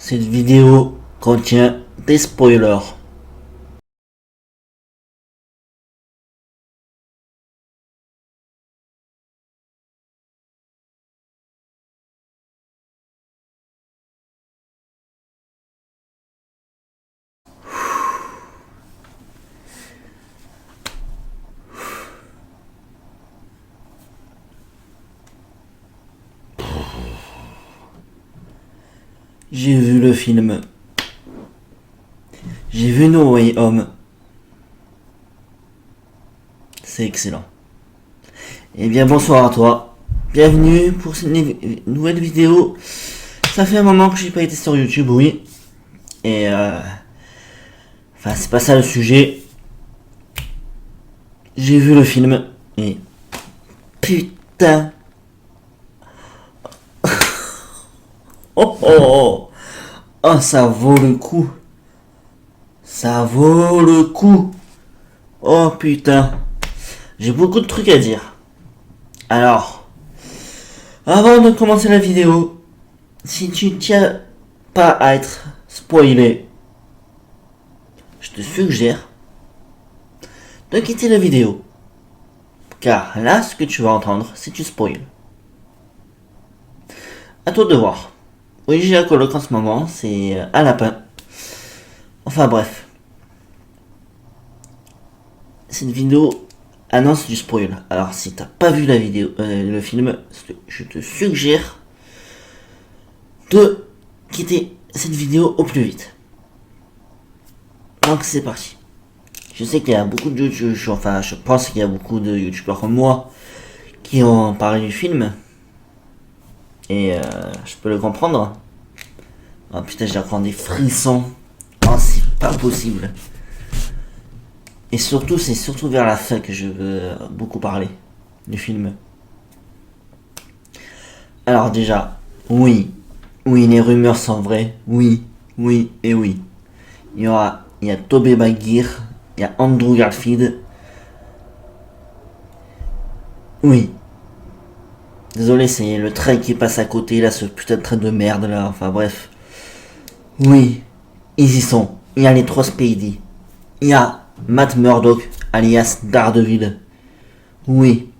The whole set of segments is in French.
Cette vidéo contient des spoilers. J'ai vu le film. J'ai vu No Way Home. C'est excellent. Eh bien bonsoir à toi. Bienvenue pour cette nouvelle vidéo. Ça fait un moment que j'ai pas été sur YouTube, oui. Et enfin c'est pas ça le sujet. J'ai vu le film et putain. Oh oh oh. Oh ça vaut le coup. Ça vaut le coup. Oh putain. J'ai beaucoup de trucs à dire. Alors, avant de commencer la vidéo, si tu tiens pas à être spoilé, je te suggère de quitter la vidéo. Car là, ce que tu vas entendre, c'est du spoil. À toi de voir. Oui, j'ai un coloc en ce moment, c'est un lapin. Enfin bref. Cette vidéo annonce du spoil. Alors si t'as pas vu la vidéo, le film, je te suggère de quitter cette vidéo au plus vite. Donc c'est parti. Je sais qu'il y a beaucoup de youtubeurs, enfin je pense qu'il y a beaucoup de youtubeurs comme moi qui ont parlé du film. Et je peux le comprendre. Oh putain, j'ai encore des frissons. Oh, c'est pas possible. Et surtout, c'est surtout vers la fin que je veux beaucoup parler du film. Alors déjà, oui, les rumeurs sont vraies. Oui, et oui. Il y a Tobey Maguire, il y a Andrew Garfield. Oui. Désolé, c'est le train qui passe à côté, là, ce putain de train de merde, là. Enfin bref. Oui, ils y sont. Il y a les trois Spidey. Il y a Matt Murdock, alias Daredevil. Oui,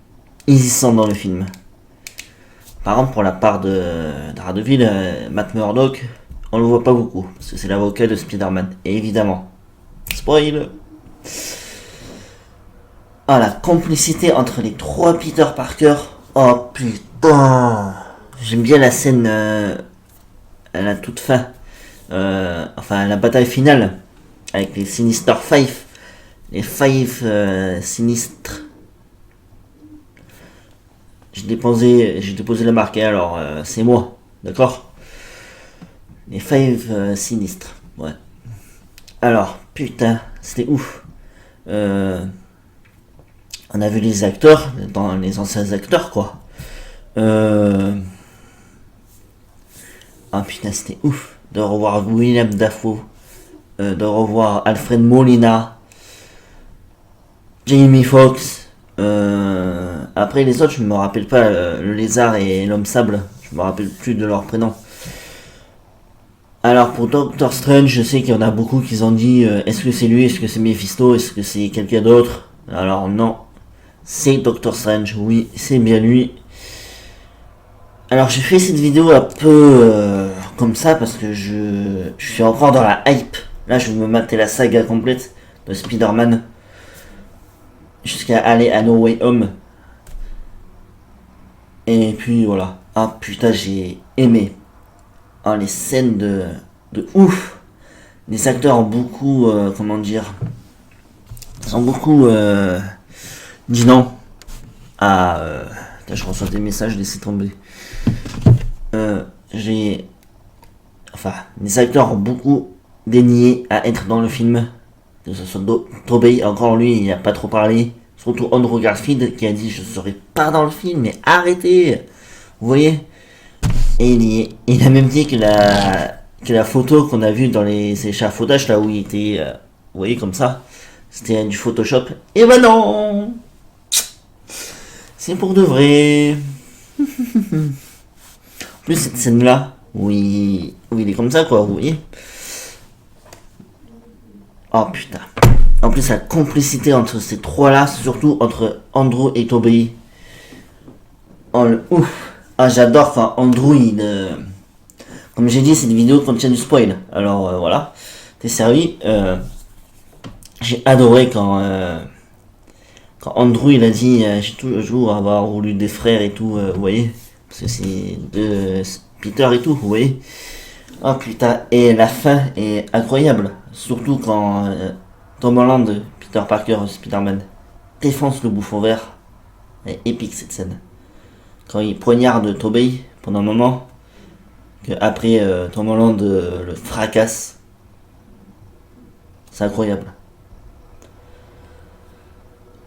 ils y sont dans le film. Par contre, pour la part de Daredevil, Matt Murdock, on le voit pas beaucoup. Parce que c'est l'avocat de Spider-Man. Et évidemment, spoil. Ah, la complicité entre les trois Peter Parker. Oh putain. J'aime bien la scène à la toute fin. Enfin, la bataille finale. Avec les Sinister Five. Les Five sinistres. J'ai déposé la marque, alors c'est moi. D'accord. Les Five sinistres. Ouais. Alors, putain, c'était ouf. On a vu les acteurs, dans les anciens acteurs, quoi. Ah putain, c'était ouf de revoir William Dafoe, de revoir Alfred Molina, Jamie Foxx. Après les autres, je ne me rappelle pas, le lézard et l'homme sable, je me rappelle plus de leur prénom. Alors pour Doctor Strange, je sais qu'il y en a beaucoup qui ont dit est-ce que c'est lui, est-ce que c'est Mephisto, est-ce que c'est quelqu'un d'autre. Alors non, c'est Doctor Strange, oui, c'est bien lui. Alors j'ai fait cette vidéo un peu comme ça parce que je suis encore dans la hype. Là je vais me mater la saga complète de Spider-Man jusqu'à aller à No Way Home. Et puis voilà. Ah putain, j'ai aimé. Ah, les scènes de ouf. Les acteurs ont beaucoup, comment dire, ont beaucoup dit non à... je reçois des messages, laissez tomber. Enfin, les acteurs ont beaucoup dénié à être dans le film. Que ce soit Tobey, encore lui, il n'a pas trop parlé. Surtout Andrew Garfield qui a dit je serai pas dans le film, mais arrêtez. Vous voyez. Et il a même dit que la photo qu'on a vue dans les échafaudages, là où il était, vous voyez, comme ça, c'était du Photoshop. Et ben non. C'est pour de vrai. En plus, cette scène-là, où il est comme ça, quoi, vous voyez. Oh putain. En plus, la complicité entre ces trois-là, surtout entre Andrew et Tobey. Oh, le ouf. Ah, j'adore, enfin, Andrew, comme j'ai dit, cette vidéo contient du spoil. Alors, voilà. T'es servi. J'ai adoré quand Andrew, il a dit j'ai toujours avoir voulu des frères et tout, vous voyez. Parce que c'est de Peter et tout, vous voyez. Oh putain, et la fin est incroyable. Surtout quand Tom Holland, Peter Parker, Spider-Man, défonce le bouffon vert. C'est épique cette scène. Quand il poignarde Tobey pendant un moment, que après Tom Holland le fracasse. C'est incroyable.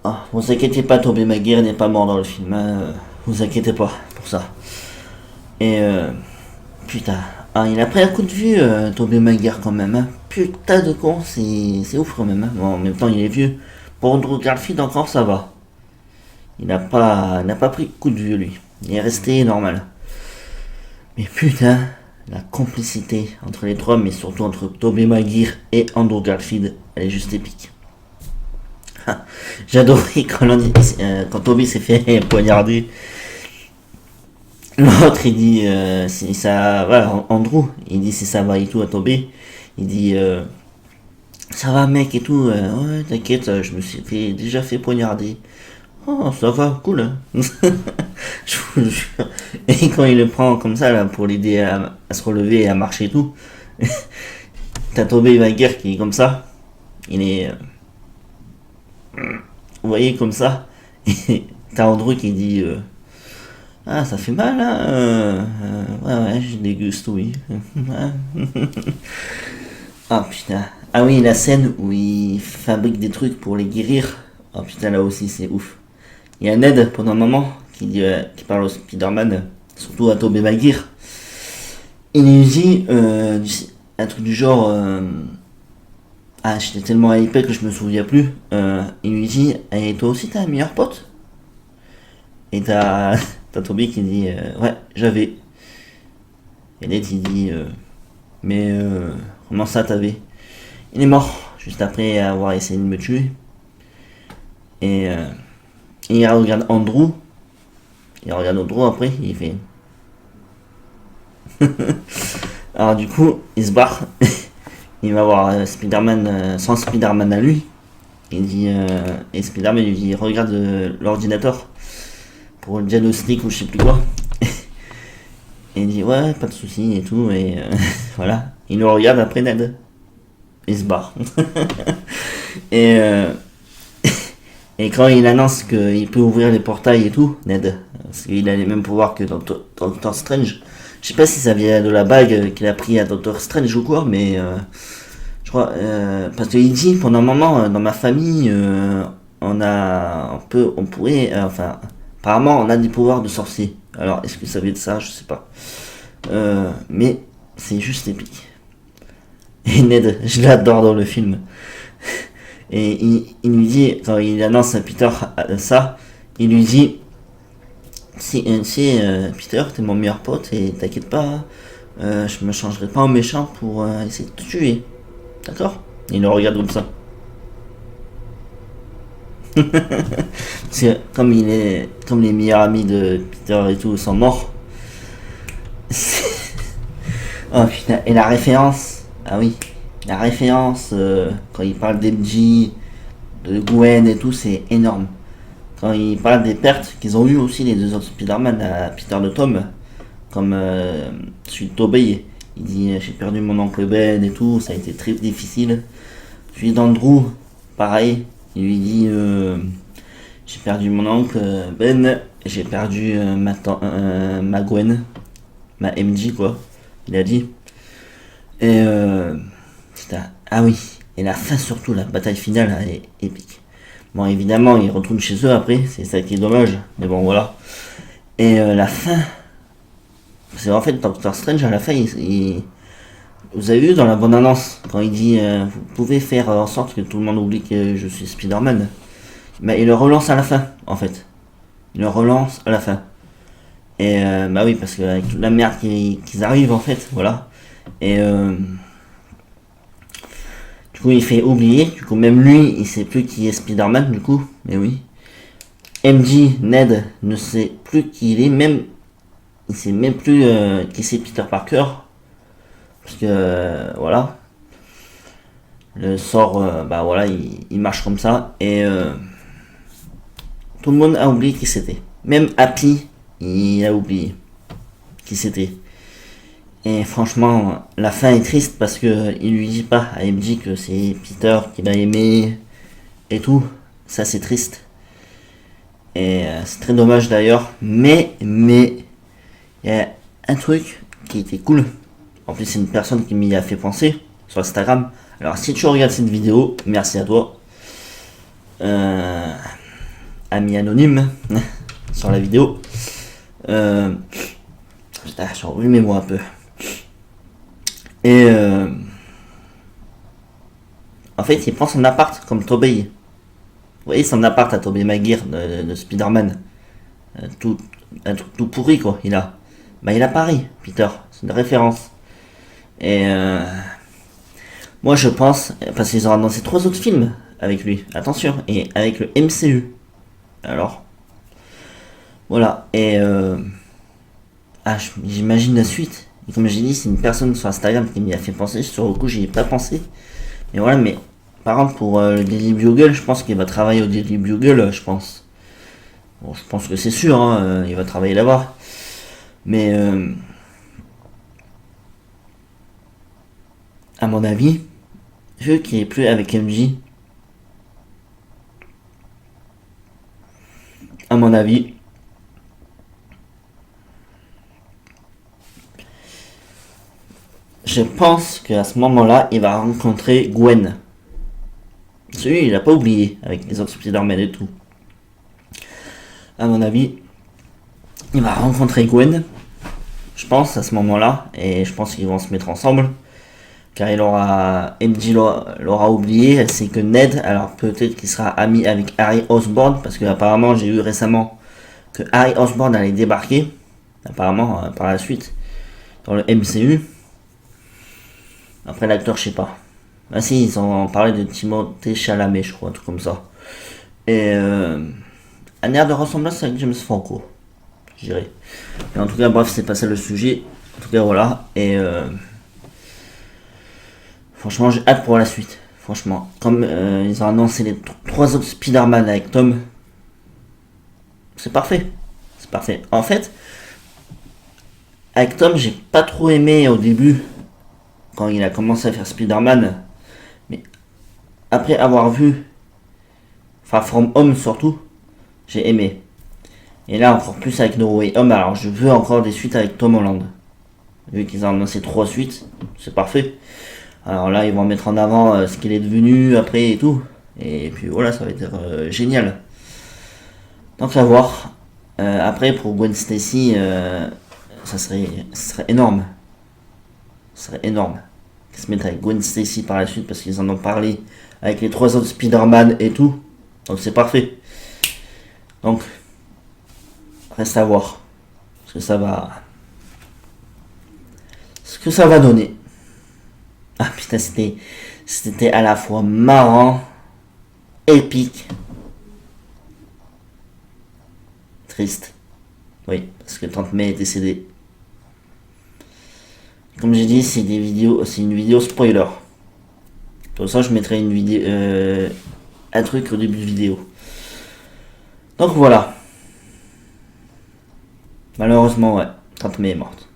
Ah, vous inquiétez pas, Tobey Maguire n'est pas mort dans le film. Hein, vous inquiétez pas pour ça. Et putain, ah, il a pris un coup de vue, Tobey Maguire quand même. Hein. Putain de con, c'est ouf quand même. Hein. Bon, en même temps, il est vieux. Pour Andrew Garfield encore, ça va. Il n'a pas pris coup de vue lui. Il est resté normal. Mais putain, la complicité entre les trois, mais surtout entre Tobey Maguire et Andrew Garfield, elle est juste épique. J'adorais quand Tobey s'est fait poignarder. L'autre il dit si ça voilà, Andrew il dit si ça va et tout à Tobey. Il dit ça va mec et tout, ouais t'inquiète, je me suis déjà fait poignarder. Oh ça va, cool. Hein. Je vous le jure. Et quand il le prend comme ça là pour l'aider à se relever et à marcher et tout, t'as Tobey Maguire qui est comme ça. Il est vous voyez comme ça. Et t'as Andrew qui dit ah ça fait mal hein ouais je déguste oui. Ah putain. Ah oui la scène où il fabrique des trucs pour les guérir. Oh putain là aussi c'est ouf. Il y a Ned pendant un moment qui parle au Spider-Man, surtout à Tobey Maguire. Il lui dit un truc du genre ah j'étais tellement hypé que je me souviens plus. Il lui dit et toi aussi t'as un meilleur pote. Et t'as Tobey qui dit ouais j'avais. Et Ned il dit mais comment ça t'avais. Il est mort juste après avoir essayé de me tuer. Et il regarde Andrew. Il regarde Andrew après il fait. Alors du coup il se barre. Il va voir Spider-Man sans Spider-Man à lui. Il dit et Spider-Man lui dit regarde l'ordinateur pour le diagnostic ou je sais plus quoi. Et il dit ouais pas de soucis et tout et voilà. Il nous regarde après Ned. Il se barre. et et quand il annonce qu'il peut ouvrir les portails et tout, Ned, parce qu'il a les mêmes pouvoirs que dans Doctor Strange. Je sais pas si ça vient de la bague qu'il a pris à Doctor Strange ou quoi, mais je crois parce qu'il dit pendant un moment dans ma famille on pourrait enfin apparemment on a des pouvoirs de sorcier. Alors est-ce que ça vient de ça, je sais pas. Mais c'est juste épique. Et Ned, je l'adore dans le film. Et il lui dit, quand il annonce à Peter ça, il lui dit Peter, t'es mon meilleur pote et t'inquiète pas, je me changerai pas en méchant pour essayer de te tuer. D'accord. Il le regarde comme ça. Parce que comme les meilleurs amis de Peter et tout sont morts. Oh putain, et la référence, ah oui, la référence quand il parle d'MJ, de Gwen et tout, c'est énorme. Quand il parle des pertes qu'ils ont eues aussi les deux autres Spider-Man, à Peter de Tom, comme celui de Tobey, il dit j'ai perdu mon oncle Ben et tout, ça a été très difficile. Celui d'Andrew, pareil, il lui dit j'ai perdu mon oncle Ben, j'ai perdu ma Gwen, ma MJ quoi, il a dit. Et putain, ah oui, et la fin surtout, la bataille finale elle est épique. Bon évidemment ils retournent chez eux après, c'est ça qui est dommage, mais bon voilà. Et la fin, c'est en fait Doctor Strange à la fin, vous avez vu dans la bande annonce, quand il dit vous pouvez faire en sorte que tout le monde oublie que je suis Spider-Man, mais il le relance à la fin en fait. Il le relance à la fin. Et bah oui, parce que avec toute la merde qu'ils arrivent en fait, voilà. Et du coup, il fait oublier. Du coup, même lui, il sait plus qui est Spider-Man, du coup. Mais oui. MJ, Ned, ne sait plus qui il est. Même, il sait même plus qui c'est Peter Parker. Parce que, voilà. Le sort, bah voilà, il marche comme ça. Et tout le monde a oublié qui c'était. Même Happy, il a oublié qui c'était. Et franchement, la fin est triste parce que il lui dit pas à MJ que c'est Peter qu'il a aimé et tout. Ça, c'est triste. Et c'est très dommage d'ailleurs. Mais, il y a un truc qui était cool. En plus, c'est une personne qui m'y a fait penser sur Instagram. Alors, si tu regardes cette vidéo, merci à toi. Ami anonyme sur la vidéo. Putain, j'ai enlevé mes mots un peu. Et en fait, il prend son appart comme Tobey. Vous voyez son appart à Tobey Maguire de Spider-Man. Tout, un truc tout pourri quoi, il a. Bah il a Paris, Peter. C'est une référence. Et moi je pense, parce qu'ils ont annoncé 3 autres films avec lui, attention, et avec le MCU. Alors, voilà. Et j'imagine la suite. Et comme j'ai dit, c'est une personne sur Instagram qui m'y a fait penser. Sur le coup, j'y ai pas pensé. Mais voilà, mais par contre, pour le Daily Bugle, je pense qu'il va travailler au Daily Bugle, je pense. Bon, je pense que c'est sûr, hein, il va travailler là-bas. Mais à mon avis, vu qu'il est plus avec MJ, à mon avis, je pense qu'à ce moment-là, il va rencontrer Gwen. Celui, il a pas oublié avec les autres Spider-Man et tout. À mon avis, il va rencontrer Gwen, je pense, à ce moment-là, et je pense qu'ils vont se mettre ensemble. Car MJ l'aura oublié, elle sait que Ned, alors peut-être qu'il sera ami avec Harry Osborn, parce que apparemment j'ai eu récemment que Harry Osborn allait débarquer, apparemment par la suite, dans le MCU. Après l'acteur, je sais pas. Ah si, ils ont parlé de Timothée Chalamet, je crois, un truc comme ça. Et un air de ressemblance avec James Franco, je dirais. Mais en tout cas, bref, c'est pas ça le sujet. En tout cas, voilà. Et franchement, j'ai hâte pour la suite. Franchement, comme ils ont annoncé les 3 autres Spider-Man avec Tom, c'est parfait. C'est parfait. En fait, avec Tom, j'ai pas trop aimé au début, quand il a commencé à faire Spider-Man. Mais après avoir vu Far From Home surtout, j'ai aimé. Et là, encore plus avec No Way Home, alors je veux encore des suites avec Tom Holland. Vu qu'ils ont annoncé 3 suites, c'est parfait. Alors là, ils vont mettre en avant ce qu'il est devenu après et tout. Et puis voilà, ça va être génial. Donc à voir. Après, pour Gwen Stacy, ça serait énorme. Ça serait énorme. Qu'ils se mettent avec Gwen Stacy par la suite parce qu'ils en ont parlé avec les 3 autres Spider-Man et tout. Donc c'est parfait. Donc, reste à voir ce que ça va donner. Ah putain, c'était à la fois marrant, épique, triste. Oui, parce que Tante May est décédée. Comme j'ai dit, c'est une vidéo spoiler. Pour ça, je mettrai une vidéo, un truc au début de vidéo. Donc voilà. Malheureusement, ouais, Tante May est morte.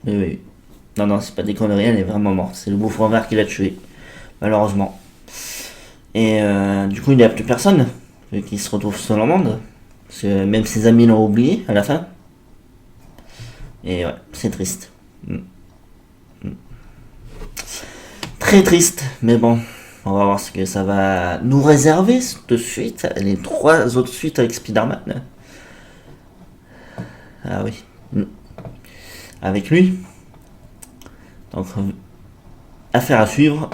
Oui. Non, c'est pas des conneries, elle est vraiment morte. C'est le bouffon vert qui l'a tué. Malheureusement. Et du coup, il n'y a plus personne qui se retrouve seul au monde. Parce que même ses amis l'ont oublié à la fin. Et ouais, c'est triste. Très triste, mais bon. On va voir ce que ça va nous réserver de suite. Les 3 autres suites avec Spider-Man. Ah oui. Avec lui. Donc, affaire à suivre.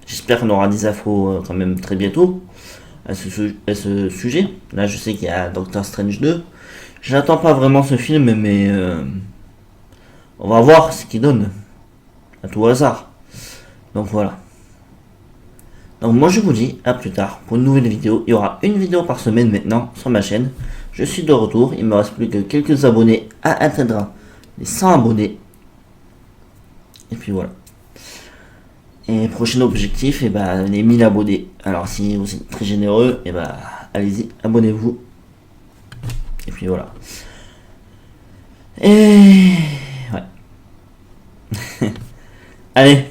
J'espère qu'on aura des infos quand même très bientôt à ce sujet. Là, je sais qu'il y a Doctor Strange 2. J'attends pas vraiment ce film, mais on va voir ce qu'il donne. À tout hasard. Donc voilà. Donc moi je vous dis à plus tard pour une nouvelle vidéo. Il y aura une vidéo par semaine maintenant sur ma chaîne. Je suis de retour. Il me reste plus que quelques abonnés à atteindre les 100 abonnés. Et puis voilà. Et prochain objectif, et ben les 1000 abonnés. Alors si vous êtes très généreux, et ben allez-y, abonnez-vous. Et puis voilà. Et ouais. Allez.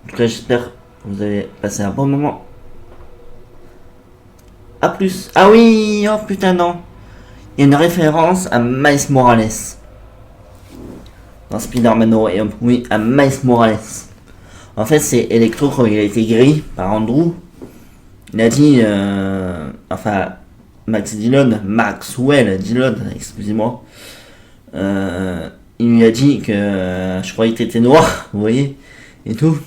En tout cas, j'espère que vous avez passé un bon moment. A plus. Ah oui, oh putain non. Il y a une référence à Miles Morales. Dans Spider-Man No Way Home. Oui, à Miles Morales. En fait, c'est Electro quand il a été guéri par Andrew. Il a dit, enfin, Maxwell Dillon, excusez-moi. Il lui a dit que je croyais que t'étais noir, vous voyez, et tout.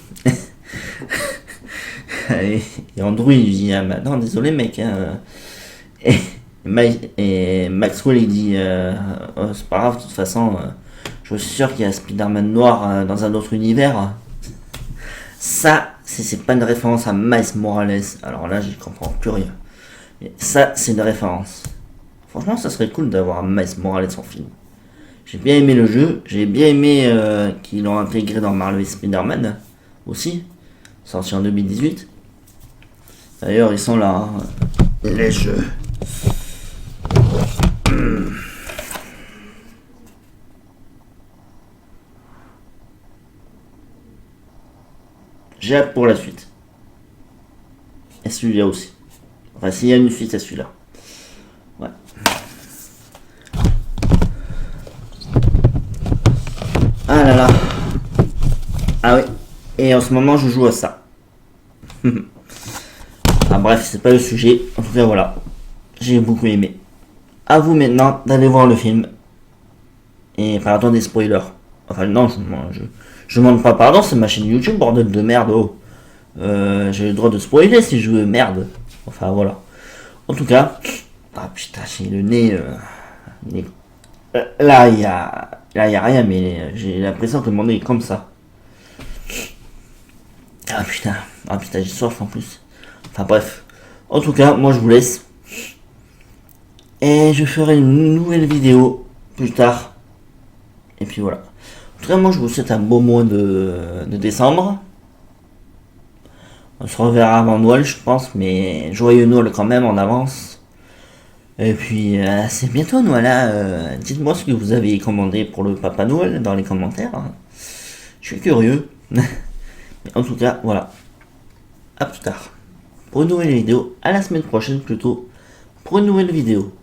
Et Andrew il lui dit ah bah non désolé mec hein. Et Maxwell il dit oh, c'est pas grave de toute façon je suis sûr qu'il y a Spider-Man noir dans un autre univers. Ça c'est pas une référence à Miles Morales, alors là j'y comprends plus rien. Mais ça c'est une référence. Franchement ça serait cool d'avoir Miles Morales en film. J'ai bien aimé le jeu, j'ai bien aimé qu'ils l'ont intégré dans Marvel Spider-Man aussi, sorti en 2018. D'ailleurs, ils sont là, hein, les jeux. J'ai hâte pour la suite. Et celui-là aussi. Enfin, s'il y a une suite à celui-là. Ouais. Ah là là. Ah oui. Et en ce moment, je joue à ça. Ah bref, c'est pas le sujet. En tout cas, voilà. J'ai beaucoup aimé. À vous maintenant d'aller voir le film. Et pardon des spoilers. Enfin, non, je demande pas pardon, c'est ma chaîne YouTube, bordel de merde. Oh. J'ai le droit de spoiler si je veux, merde. Enfin, voilà. En tout cas. Ah putain, j'ai le nez. Là, il y a. Là, il y a rien, mais j'ai l'impression que mon nez est comme ça. Ah putain. Ah putain, j'ai soif en plus. Enfin bref. En tout cas, moi je vous laisse. Et je ferai une nouvelle vidéo plus tard. Et puis voilà. En tout cas, moi je vous souhaite un beau mois de décembre. On se reverra avant Noël, je pense, mais joyeux Noël quand même en avance. Et puis c'est bientôt Noël. Hein. Dites-moi ce que vous avez commandé pour le Papa Noël dans les commentaires. Je suis curieux. Mais en tout cas, voilà. À plus tard. Pour une nouvelle vidéo. À la semaine prochaine plutôt. Pour une nouvelle vidéo.